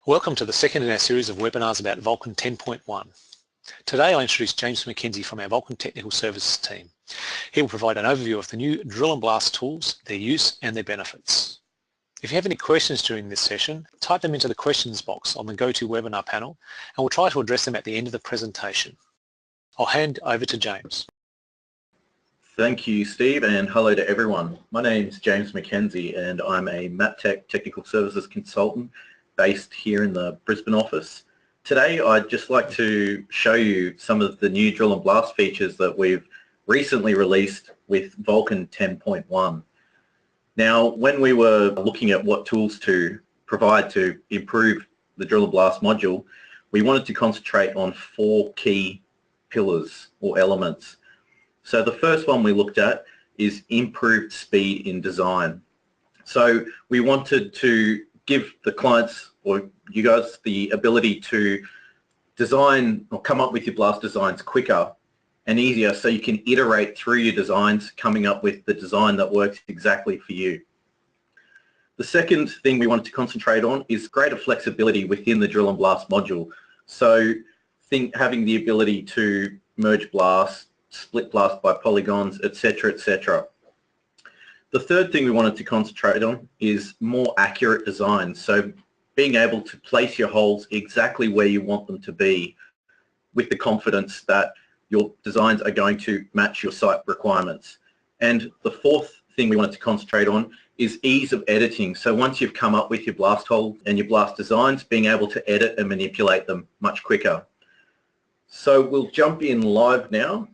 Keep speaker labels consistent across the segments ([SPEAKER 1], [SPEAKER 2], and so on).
[SPEAKER 1] Welcome to the second in our series of webinars about Vulcan 10.1. Today I introduce James McKenzie from our Vulcan Technical Services team. He will provide an overview of the new drill and blast tools, their use and their benefits. If you have any questions during this session, type them into the questions box on the GoToWebinar panel and we'll try to address them at the end of the presentation. I'll hand over to James.
[SPEAKER 2] Thank you, Steve, and hello to everyone. My name is James McKenzie and I'm a Maptek Technical Services consultant based here in the Brisbane office. Today I'd just like to show you some of the new drill and blast features that we've recently released with Vulcan 10.1. Now, when we were looking at what tools to provide to improve the drill and blast module, we wanted to concentrate on 4 key pillars or elements. So the first one we looked at is improved speed in design. So we wanted to give the clients or you guys the ability to design or come up with your blast designs quicker and easier so you can iterate through your designs, coming up with the design that works exactly for you. The second thing we wanted to concentrate on is greater flexibility within the drill and blast module. So having the ability to merge blasts, split blast by polygons, etc., etc. The third thing we wanted to concentrate on is more accurate design. So being able to place your holes exactly where you want them to be with the confidence that your designs are going to match your site requirements. And the fourth thing we wanted to concentrate on is ease of editing. So once you've come up with your blast hole and your blast designs, being able to edit and manipulate them much quicker. So we'll jump in live now.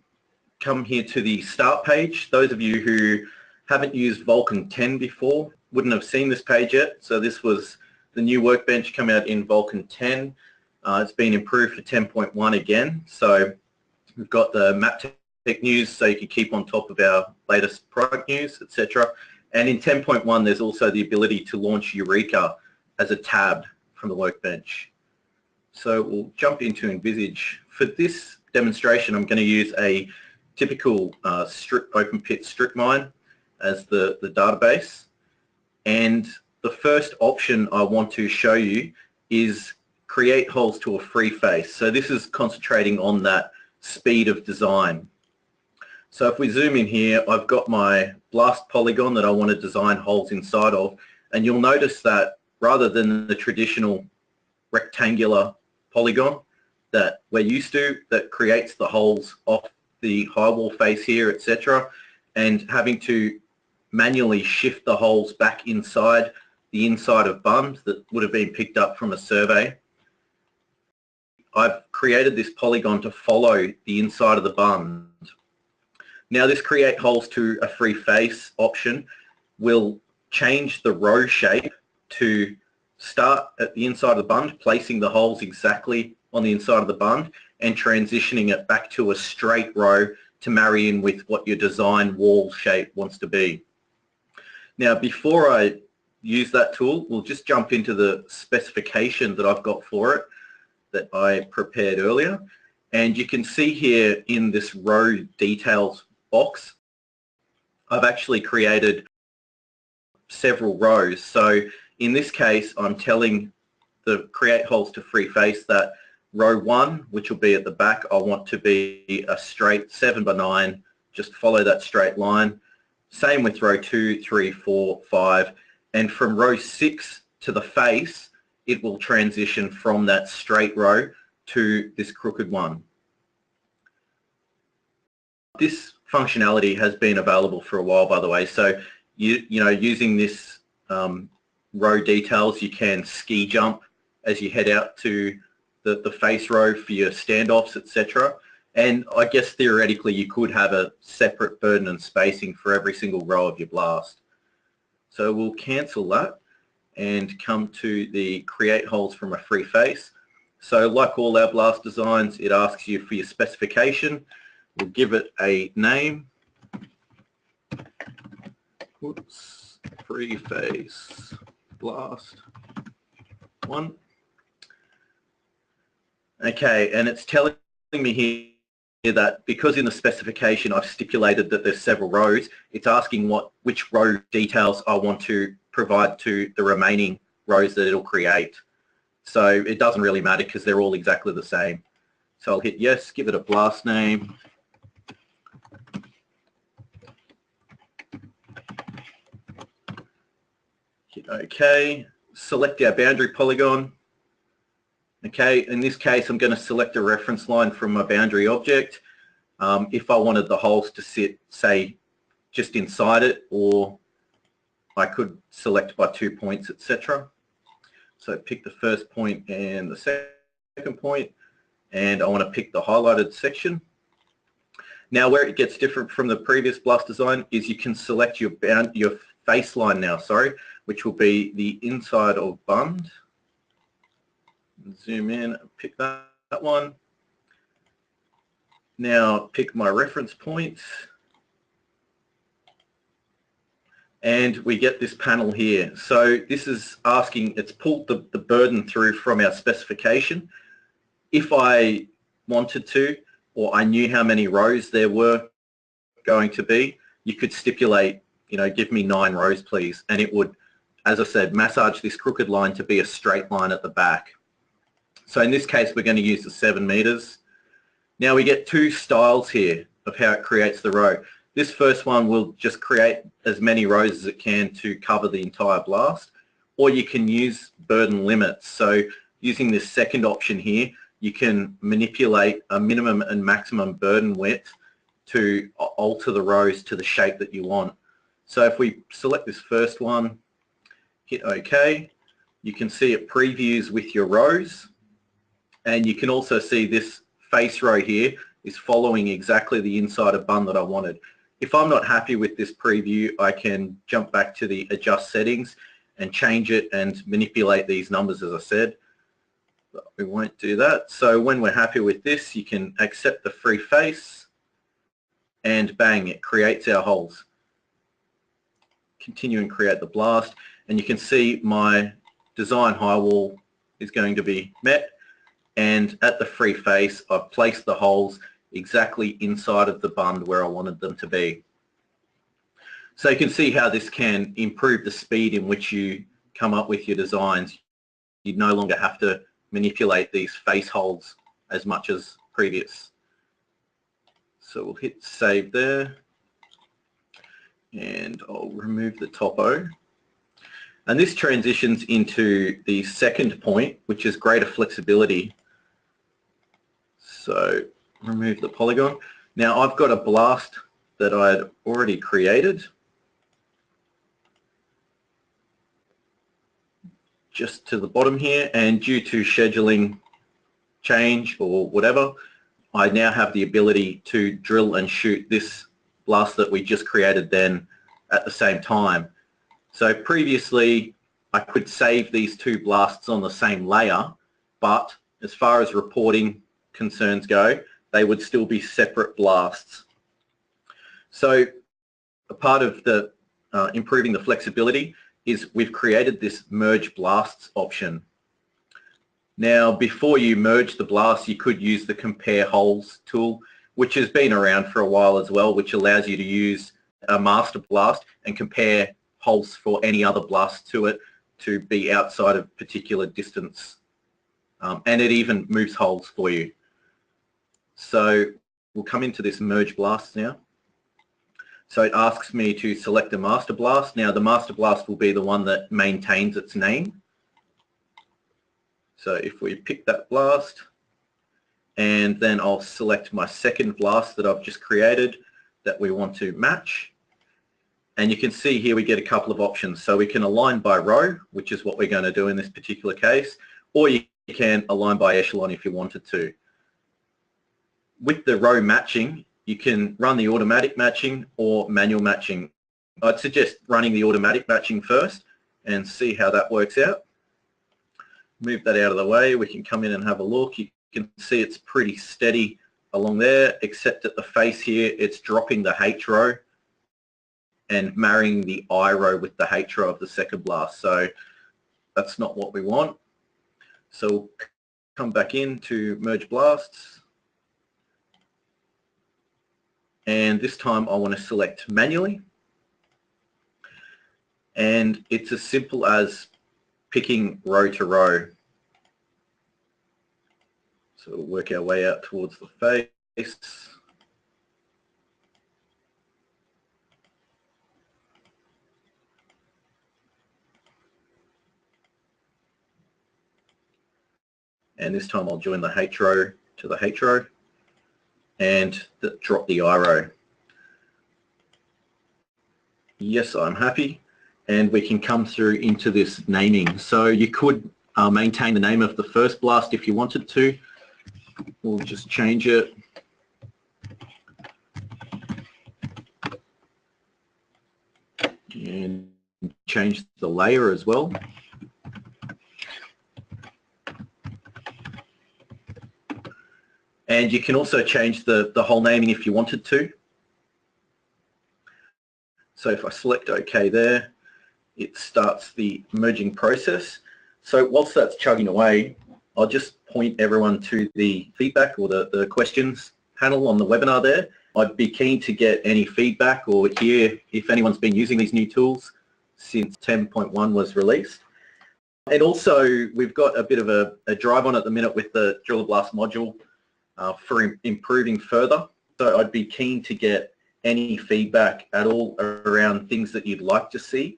[SPEAKER 2] Come here to the start page. Those of you who haven't used Vulcan 10 before wouldn't have seen this page yet. So this was the new workbench come out in Vulcan 10. It's been improved for 10.1 again. So we've got the Maptek news so you can keep on top of our latest product news, etc. And in 10.1 there's also the ability to launch Eureka as a tab from the workbench. So we'll jump into Envisage. For this demonstration I'm going to use a typical open pit strip mine as the database, and the first option I want to show you is create holes to a free face. So this is concentrating on that speed of design. So if we zoom in here, I've got my blast polygon that I want to design holes inside of, and you'll notice that rather than the traditional rectangular polygon that we're used to that creates the holes off the high wall face here, etc., and having to manually shift the holes back inside the inside of bund that would have been picked up from a survey. I've created this polygon to follow the inside of the bund. Now this create holes to a free face option will change the row shape to start at the inside of the bund, placing the holes exactly on the inside of the bund and transitioning it back to a straight row to marry in with what your design wall shape wants to be. Now before I use that tool, we'll just jump into the specification that I've got for it that I prepared earlier, and you can see here in this row details box I've actually created several rows. So in this case I'm telling the create holes to free face that row 1, which will be at the back, I want to be a straight 7 by 9, just follow that straight line. Same with row 2, 3, 4, 5, and from row 6 to the face it will transition from that straight row to this crooked one. This functionality has been available for a while, by the way, so you know, using this row details, you can ski jump as you head out to the face row for your standoffs, etc. And I guess theoretically you could have a separate burden and spacing for every single row of your blast. So we'll cancel that and come to the create holes from a free face. So like all our blast designs, it asks you for your specification. We'll give it a name. Whoops, free face blast 1. Okay, and it's telling me here that because in the specification I've stipulated that there's several rows, it's asking which row details I want to provide to the remaining rows that it'll create. So it doesn't really matter because they're all exactly the same. So I'll hit yes, give it a blast name. Hit OK. Select our boundary polygon. Okay, in this case I'm going to select a reference line from my boundary object. If I wanted the holes to sit, say, just inside it, or I could select by 2 points, etc. So pick the first point and the second point, and I want to pick the highlighted section. Now where it gets different from the previous blast design is you can select your face line now, which will be the inside of bund. Zoom in, pick that one. Now pick my reference points, and we get this panel here. So this is asking, it's pulled the burden through from our specification. If I wanted to, or I knew how many rows there were going to be, you could stipulate, give me 9 rows please, and it would, as I said, massage this crooked line to be a straight line at the back. So in this case we're going to use the 7 meters. Now we get 2 styles here of how it creates the row. This first one will just create as many rows as it can to cover the entire blast, or you can use burden limits. So using this second option here, you can manipulate a minimum and maximum burden width to alter the rows to the shape that you want. So if we select this first one, hit OK, you can see it previews with your rows, and you can also see this face row here is following exactly the inside of bund that I wanted. If I'm not happy with this preview, I can jump back to the adjust settings and change it and manipulate these numbers, as I said. But we won't do that. So when we're happy with this, you can accept the free face, and bang, it creates our holes. Continue and create the blast, and you can see my design high wall is going to be met, and at the free face I've placed the holes exactly inside of the bund where I wanted them to be. So you can see how this can improve the speed in which you come up with your designs. You no longer have to manipulate these face holes as much as previous. So we'll hit save there, and I'll remove the topo. And this transitions into the second point, which is greater flexibility. So remove the polygon. Now I've got a blast that I had already created. Just to the bottom here, and due to scheduling change or whatever, I now have the ability to drill and shoot this blast that we just created then at the same time. So previously I could save these 2 blasts on the same layer, but as far as reporting concerns go, they would still be separate blasts. So a part of the improving the flexibility is we've created this merge blasts option. Now before you merge the blasts, you could use the compare holes tool, which has been around for a while as well, which allows you to use a master blast and compare holes for any other blast to it to be outside of particular distance. And it even moves holes for you. So we'll come into this merge blast now. So it asks me to select a master blast. Now the master blast will be the one that maintains its name. So if we pick that blast, and then I'll select my second blast that I've just created that we want to match. And you can see here we get a couple of options. So we can align by row, which is what we're going to do in this particular case, or you can align by echelon if you wanted to. With the row matching, you can run the automatic matching or manual matching. I'd suggest running the automatic matching first and see how that works out. Move that out of the way. We can come in and have a look. You can see it's pretty steady along there, except at the face here, it's dropping the H row and marrying the I row with the H row of the second blast. So that's not what we want. So we'll come back in to merge blasts. And this time I want to select manually. And it's as simple as picking row to row. So we'll work our way out towards the face. And this time I'll join the H row to the H row and drop the I row. Yes, I'm happy. And we can come through into this naming. So you could maintain the name of the first blast if you wanted to. We'll just change it. And change the layer as well. And you can also change the whole naming if you wanted to. So if I select OK there, it starts the merging process. So whilst that's chugging away, I'll just point everyone to the feedback or the questions panel on the webinar there. I'd be keen to get any feedback or hear if anyone's been using these new tools since 10.1 was released. And also, we've got a bit of a drive on at the minute with the Drill and Blast module for improving further. So I'd be keen to get any feedback at all around things that you'd like to see.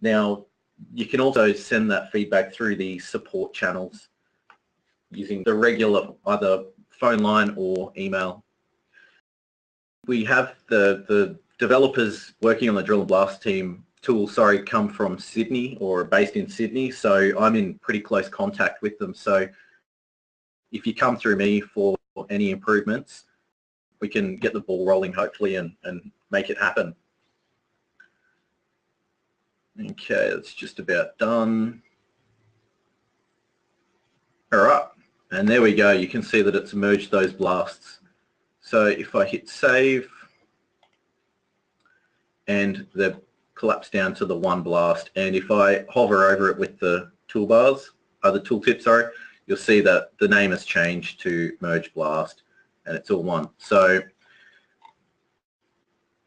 [SPEAKER 2] Now, you can also send that feedback through the support channels using the regular either phone line or email. We have the developers working on the Drill and Blast team tool, come from Sydney or based in Sydney, so I'm in pretty close contact with them. So if you come through me for any improvements, we can get the ball rolling hopefully and make it happen. Okay, that's just about done. All right, and there we go. You can see that it's merged those blasts. So if I hit save, and they've collapsed down to the one blast, and if I hover over it with the toolbars, the tooltip, sorry, you'll see that the name has changed to merge blast, and it's all one. So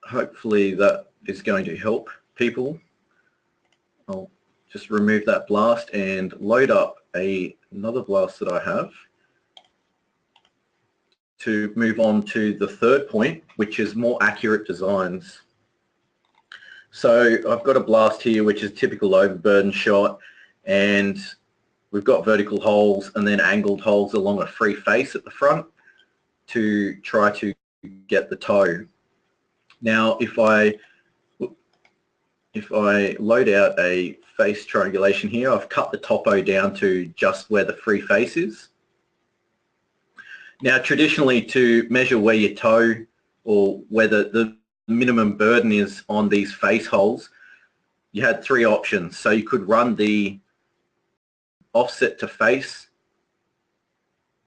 [SPEAKER 2] hopefully that is going to help people. I'll just remove that blast and load up another blast that I have to move on to the third point, which is more accurate designs. So I've got a blast here which is typical overburden shot, and we've got vertical holes and then angled holes along a free face at the front to try to get the toe. Now if I load out a face triangulation here, I've cut the topo down to just where the free face is. Now traditionally, to measure where your toe or where the minimum burden is on these face holes, you had three options. So you could run the offset to face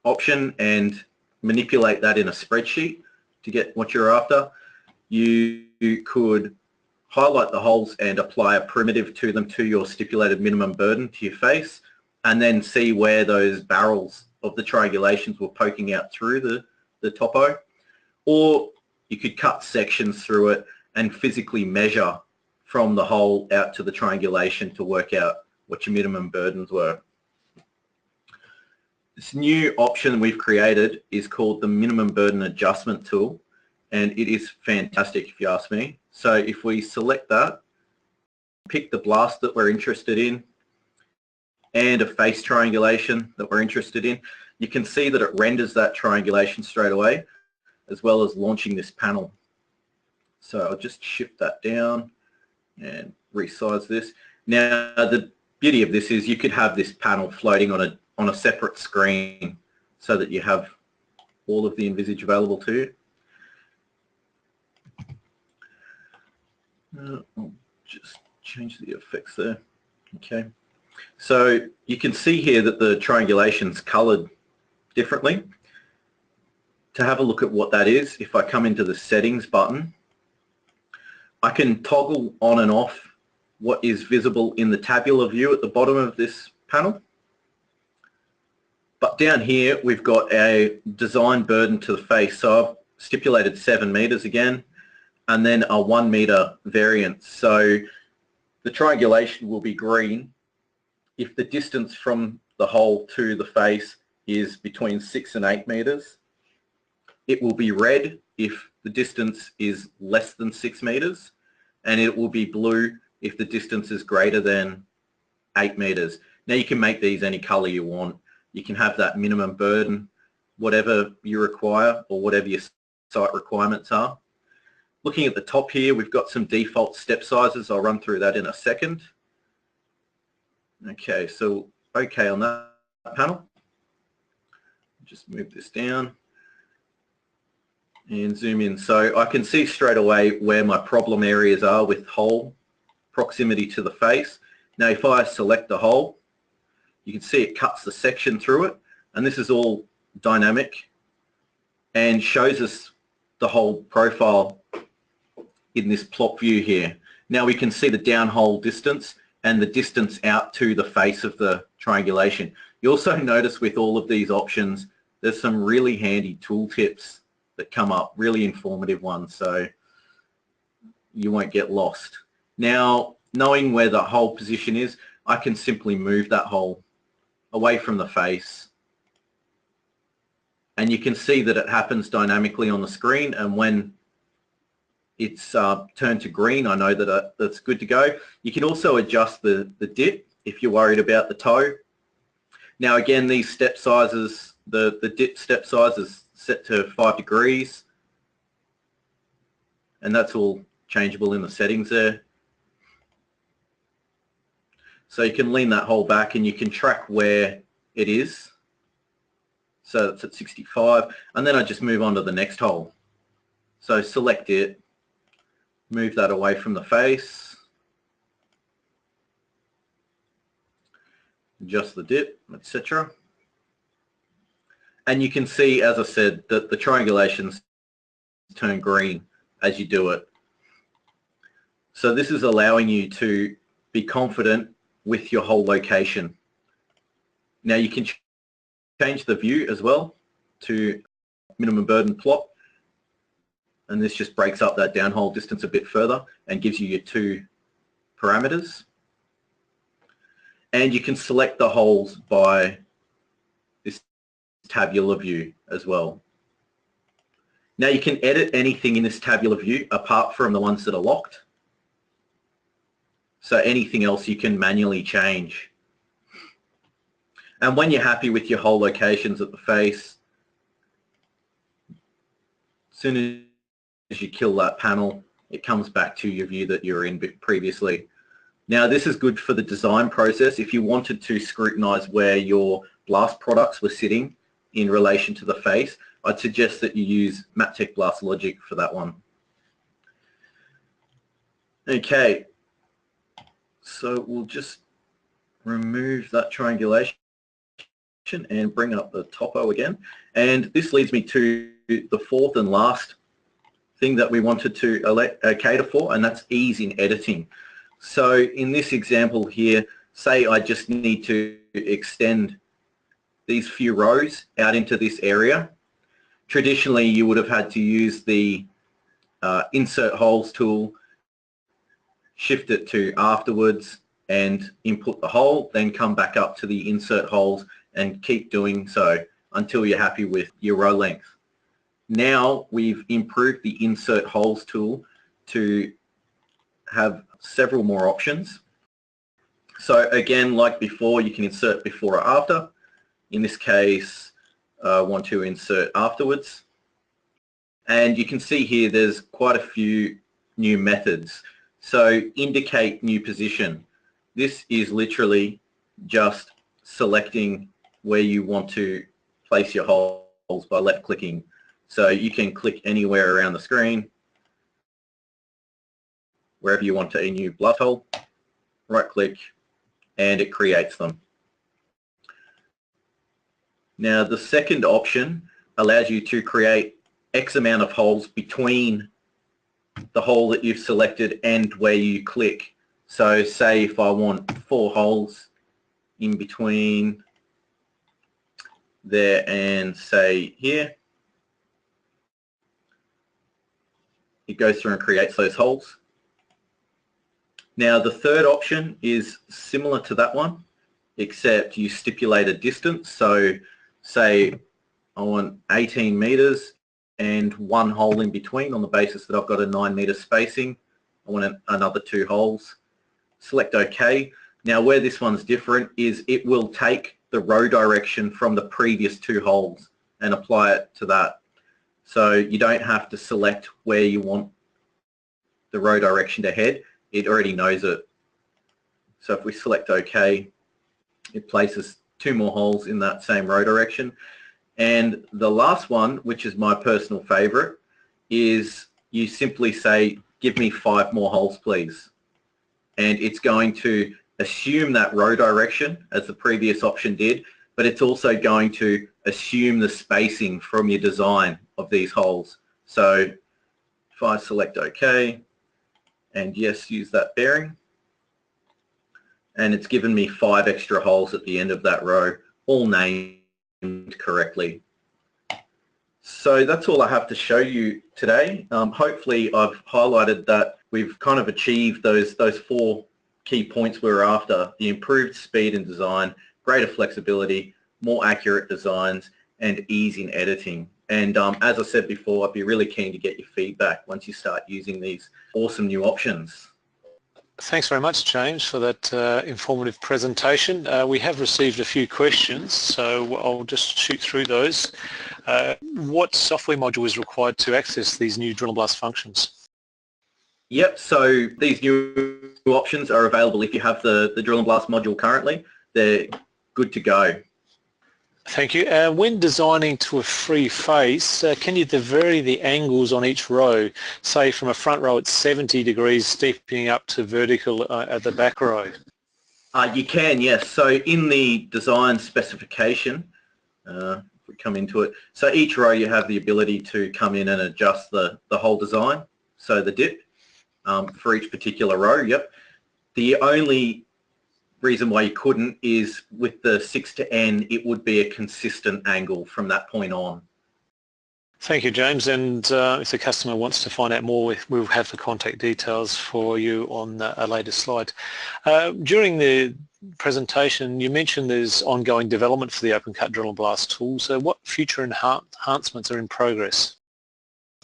[SPEAKER 2] option and manipulate that in a spreadsheet to get what you're after. You could highlight the holes and apply a primitive to them to your stipulated minimum burden to your face, and then see where those barrels of the triangulations were poking out through the topo. Or you could cut sections through it and physically measure from the hole out to the triangulation to work out what your minimum burdens were. This new option we've created is called the minimum burden adjustment tool, and it is fantastic if you ask me. So if we select that, pick the blast that we're interested in and a face triangulation that we're interested in, you can see that it renders that triangulation straight away, as well as launching this panel. So I'll just shift that down and resize this. Now the beauty of this is you could have this panel floating on a separate screen so that you have all of the envisage available to you. I'll just change the effects there. Okay, so you can see here that the triangulation's coloured differently. To have a look at what that is, if I come into the settings button, I can toggle on and off what is visible in the tabular view at the bottom of this panel. But down here we've got a design burden to the face. So I've stipulated 7 meters again, and then a 1 meter variance. So the triangulation will be green if the distance from the hole to the face is between 6 and 8 meters. It will be red if the distance is less than 6 meters, and it will be blue if the distance is greater than 8 meters. Now you can make these any color you want. You can have that minimum burden, whatever you require or whatever your site requirements are. Looking at the top here, we've got some default step sizes. I'll run through that in a second. Okay, so okay on that panel. Just move this down and zoom in. So I can see straight away where my problem areas are with hole proximity to the face. Now if I select the hole, you can see it cuts the section through it, and this is all dynamic and shows us the hole profile in this plot view here. Now we can see the downhole distance and the distance out to the face of the triangulation. You also notice with all of these options, there's some really handy tool tips that come up, really informative ones, so you won't get lost. Now, knowing where the hole position is, I can simply move that hole away from the face, and you can see that it happens dynamically on the screen, and when it's turned to green, I know that that's good to go. You can also adjust the dip if you're worried about the toe. Now again, these step sizes, the dip step size is set to 5 degrees, and that's all changeable in the settings there. So you can lean that hole back and you can track where it is. So it's at 65, and then I just move on to the next hole. So select it, move that away from the face, adjust the dip, etc. And you can see, as I said, that the triangulations turn green as you do it. So this is allowing you to be confident with your hole location. Now you can change the view as well to minimum burden plot, and this just breaks up that downhole distance a bit further and gives you your 2 parameters. And you can select the holes by this tabular view as well. Now you can edit anything in this tabular view apart from the ones that are locked. So anything else you can manually change. And when you're happy with your hole locations at the face, as soon as you kill that panel, it comes back to your view that you were in previously. Now this is good for the design process. If you wanted to scrutinize where your blast products were sitting in relation to the face, I'd suggest that you use Maptek Blast Logic for that one. Okay, so we'll just remove that triangulation and bring up the topo again. And this leads me to the fourth and last thing that we wanted to cater for, and that's ease in editing. So in this example here, say I just need to extend these few rows out into this area. Traditionally, you would have had to use the insert holes tool, shift it to afterwards and input the hole, then come back up to the insert holes and keep doing so until you're happy with your row length. Now we've improved the insert holes tool to have several more options. So again, like before, you can insert before or after. In this case, I want to insert afterwards. And you can see here there's quite a few new methods. So indicate new position. This is literally just selecting where you want to place your holes by left clicking. So you can click anywhere around the screen, wherever you want a new blast hole, right click, and it creates them. Now the second option allows you to create X amount of holes between the hole that you've selected and where you click. So say if I want 4 holes in between there and say here, it goes through and creates those holes. Now the third option is similar to that one, except you stipulate a distance. So say I want 18 meters and one hole in between on the basis that I've got a 9-meter spacing. I want another 2 holes. Select OK. Now where this one's different is it will take the row direction from the previous 2 holes and apply it to that. So you don't have to select where you want the row direction to head. It already knows it. So if we select OK, it places 2 more holes in that same row direction. And the last one, which is my personal favorite, is you simply say, give me 5 more holes, please. And it's going to assume that row direction as the previous option did, but it's also going to assume the spacing from your design of these holes. So if I select OK, and yes, use that bearing, and it's given me 5 extra holes at the end of that row, all named correctly. So that's all I have to show you today. Hopefully I've highlighted that we've kind of achieved those 4 key points we were after: the improved speed in design, greater flexibility, more accurate designs, and ease in editing. And as I said before, I'd be really keen to get your feedback once you start using these awesome new options.
[SPEAKER 1] Thanks very much, James, for that informative presentation. We have received a few questions, so I'll just shoot through those. What software module is required to access these new drill and blast functions?
[SPEAKER 2] Yep, so these new options are available if you have the drill and blast module currently. They're good to go.
[SPEAKER 1] Thank you. When designing to a free face, can you vary the angles on each row? Say from a front row it's 70 degrees, stepping up to vertical at the back row.
[SPEAKER 2] You can, yes. So in the design specification, if we come into it, so each row you have the ability to come in and adjust the whole design, so the dip for each particular row, yep. The only reason why you couldn't is with the 6 to N, it would be a consistent angle from that point on.
[SPEAKER 1] Thank you, James. And if the customer wants to find out more, we'll have the contact details for you on a later slide. During the presentation, you mentioned there's ongoing development for the open cut drill and blast tool. So what future enhancements are in progress?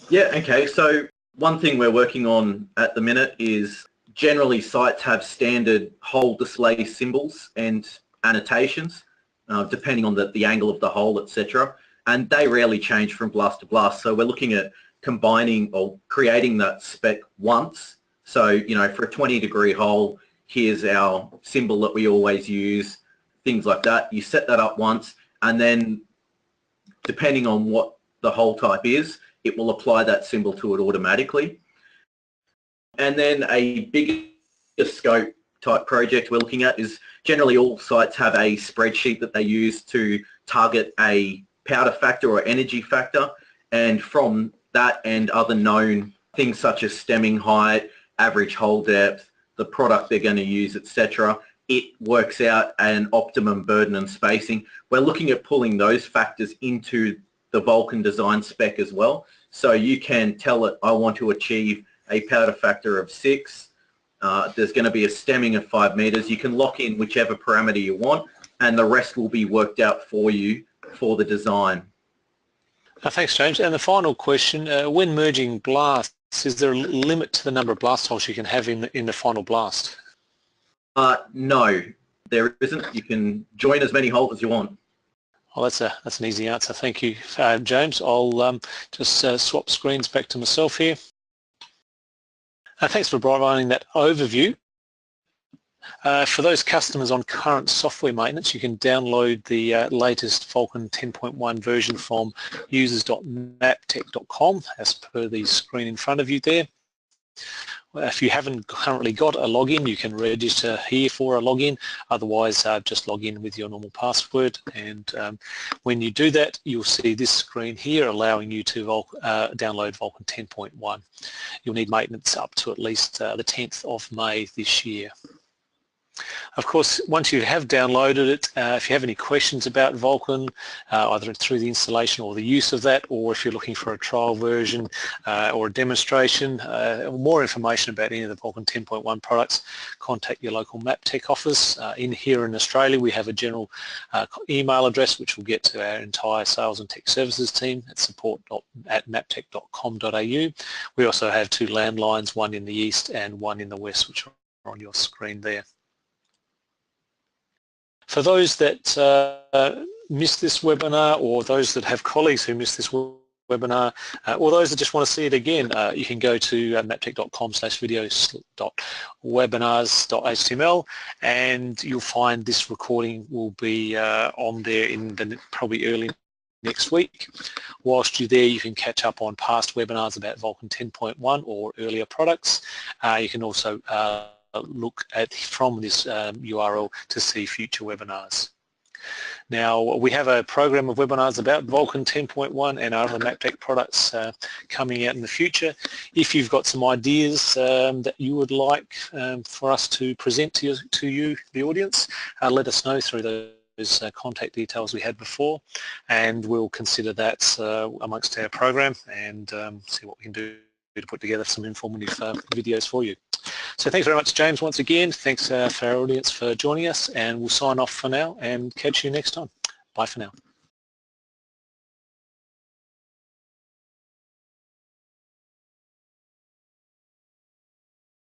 [SPEAKER 2] Yeah, okay. So one thing we're working on at the minute is generally sites have standard hole display symbols and annotations depending on the angle of the hole, etc. And they rarely change from blast to blast. So we're looking at combining or creating that spec once. So, you know, for a 20-degree hole, here's our symbol that we always use, things like that. You set that up once, and then depending on what the hole type is, it will apply that symbol to it automatically. And then a bigger scope type project we're looking at is generally all sites have a spreadsheet that they use to target a powder factor or energy factor, and from that and other known things such as stemming height, average hole depth, the product they're going to use, etc., it works out an optimum burden and spacing. We're looking at pulling those factors into the Vulcan design spec as well. So you can tell it, I want to achieve a powder factor of 6. There's going to be a stemming of 5 meters. You can lock in whichever parameter you want, and the rest will be worked out for you for the design.
[SPEAKER 1] Thanks, James. And the final question, when merging blasts, is there a limit to the number of blast holes you can have in the final blast?
[SPEAKER 2] No, there isn't. You can join as many holes as you want.
[SPEAKER 1] Well, that's an easy answer. Thank you, James. I'll just swap screens back to myself here. Thanks for providing that overview. For those customers on current software maintenance, you can download the latest Vulcan 10.1 version from users.maptek.com as per the screen in front of you there. If you haven't currently got a login, you can register here for a login. Otherwise, just log in with your normal password. And when you do that, you'll see this screen here allowing you to download Vulcan 10.1. You'll need maintenance up to at least the 10th of May this year. Of course, once you have downloaded it, if you have any questions about Vulcan, either through the installation or the use of that, or if you're looking for a trial version or a demonstration, or more information about any of the Vulcan 10.1 products, contact your local Maptek office. Here in Australia, we have a general email address which will get to our entire sales and tech services team at support@maptek.com.au. We also have 2 landlines, one in the east and one in the west, which are on your screen there. For those that missed this webinar, or those that have colleagues who missed this webinar, or those that just want to see it again, you can go to maptek.com/videos.webinars.html, and you'll find this recording will be on there in probably early next week. Whilst you're there, you can catch up on past webinars about Vulcan 10.1 or earlier products. You can also look at from this URL to see future webinars. Now, we have a program of webinars about Vulcan 10.1 and other Maptek products coming out in the future. If you've got some ideas that you would like for us to present to you, the audience, let us know through those contact details we had before, and we'll consider that amongst our program and see what we can do to put together some informative videos for you. So thanks very much, James, once again. Thanks for our audience for joining us, and we'll sign off for now and catch you next time. Bye for now.